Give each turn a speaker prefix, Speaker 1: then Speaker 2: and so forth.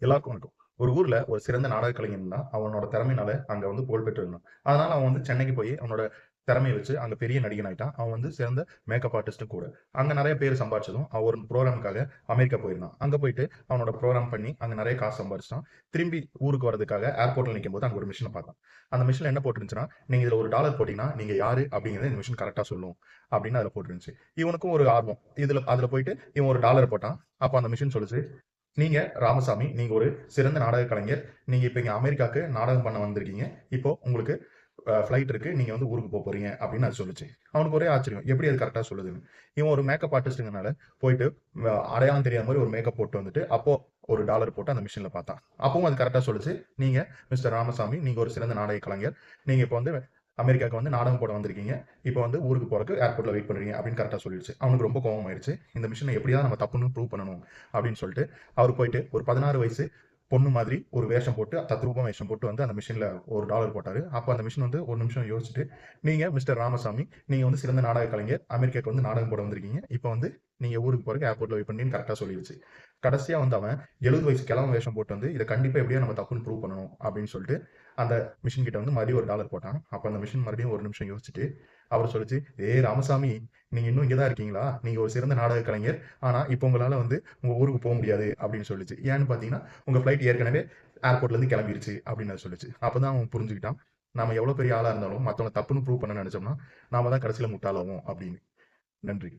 Speaker 1: எல்லாருக்கும் வணக்கம். ஒரு ஊர்ல ஒரு சிறந்த நாடக கலைஞன் இருந்தான். அவனோட திறமையினால அங்க வந்து புகழ் பெற்று இருந்தான். அதனால அவன் வந்து சென்னைக்கு போய் அவனோட திறமைய வச்சு அங்க பெரிய நடிகன் ஆயிட்டான். அவன் வந்து சிறந்த மேக்கப் ஆர்டிஸ்ட்டும் கூட. அங்க நெறைய பேர் சம்பாரிச்சதும், அவன் ஒரு புரோகிராம்க்காக அமெரிக்கா போயிருந்தான். அங்க போயிட்டு அவனோட புரோகிராம் பண்ணி அங்க நெறைய காசு சம்பாரிச்சுட்டான். திரும்பி ஊருக்கு வரதுக்காக ஏர்போர்ட்ல நிக்கும்போது அங்க ஒரு மிஷின பார்த்தான். அந்த மிஷின்ல என்ன போட்டிருந்துச்சுன்னா, "நீங்க இதுல $1 போட்டீங்கன்னா, நீங்க யாரு அப்படிங்கிறத இந்த மிஷின் கரெக்ட்டா சொல்லும்." அப்படின்னு அதுல போட்டிருந்துச்சு. இவனுக்கும் ஒரு ஆர்வம். அதுல போயிட்டு இவன் ஒரு டாலர் போட்டான். அப்ப அந்த மிஷின் சொல்லுச்சு, நீங்க ராமசாமி, நீங்க ஒரு சிறந்த நாடக கலைஞர். நீங்க இப்ப இங்க அமெரிக்காக்கு நாடகம் பண்ண வந்திருக்கீங்க. இப்போ உங்களுக்கு ஃப்ளைட் இருக்கு. நீங்க வந்து ஊருக்கு போறீங்க அப்படின்னு அது சொல்லுச்சு. அவனுக்கு ஒரே ஆச்சரியம். எப்படி அது கரெக்ட்டா சொல்லுதுன்னு. இவன் ஒரு மேக்கப் ஆர்டிஸ்ட்ங்கனால போயிட்டு அடையாளம் தெரியாத மாரி ஒரு மேக்கப் போட்டு வந்துட்டு, அப்போ ஒரு டாலர் போட்டு அந்த மிஷின்ல பார்த்தான். அப்பவும் அது கரெக்ட்டா சொல்லுச்சு. நீங்க மிஸ்டர் ராமசாமி, நீங்க ஒரு சிறந்த நாடக கலைஞர். நீங்க இப்ப வந்து அமெரிக்காவுக்கு வந்து நாடகம் போட வந்திருக்கீங்க. இப்ப வந்து ஊருக்கு போறக்கு ஏர்போர்ட்ல வெயிட் பண்றீங்க அப்படின்னு கரெக்ட்டா சொல்லிடுச்சு. அவனுக்கு ரொம்ப கோவமாயிருச்சு. இந்த மிஷின எப்படியாவது நம்ம தப்புன்னு ப்ரூவ் பண்ணணும் அப்படின்னு சொல்லிட்டு, அவரு போயிட்டு ஒரு 16 வயசு பொண்ணு மாதிரி ஒரு வேஷம் போட்டு, தத்ரூபமா வேஷம் போட்டு வந்து அந்த மிஷின்ல $1 போட்டாரு. அப்ப அந்த மிஷின் வந்து ஒரு நிமிஷம் யோசிச்சுட்டு, "நீங்க மிஸ்டர் ராமசாமி, நீங்க வந்து சிறந்த நாடக கலைஞர். அமெரிக்காவுக்கு வந்து நாடகம் போட வந்திருக்கீங்க. இப்ப வந்து நீங்க ஊருக்கு போறதுக்கு ஏர்போர்ட்ல வெயிட் பண்றீங்கன்னு" கரெக்ட்டா சொல்லிருச்சு. கடைசியா வந்து அவன் 70 வயசு கிழவன் வேஷம் போட்டு வந்து, "இத கண்டிப்பா எப்படியாவது நம்ம தப்புன்னு ப்ரூவ் பண்ணணும்" அப்படின்னு சொல்லிட்டு, அந்த மிஷின் கிட்ட வந்து மறுபடியும் $1 போட்டான். அப்ப அந்த மிஷின் மறுபடியும் ஒரு நிமிஷம் யோசிச்சுட்டு, அவரு சொல்லுச்சு, "ஏய் ராமசாமி, நீங்க இன்னும் இங்க தான் இருக்கீங்களா? நீங்க ஒரு சிறந்த நாடக கலைஞர். ஆனா இப்ப உங்களால வந்து உங்க ஊருக்கு முடியாது" அப்படின்னு சொல்லுச்சு. ஏன்னு பார்த்தீங்கன்னா, "உங்க ஃப்ளைட் ஏற்கனவே ஏர்போர்ட்ல இருந்து கிளம்பிருச்சு" அப்படின்னு அது சொல்லுச்சு. அப்பதான் அவன் புரிஞ்சுக்கிட்டான். நாம எவ்வளவு பெரிய ஆளா இருந்தாலும், மத்தவங்கள தப்புன்னு ப்ரூவ் பண்ண நெனைச்சோம்னா, நாம தான் கடைசியில முட்டாளாவோம் அப்படின்னு. நன்றி.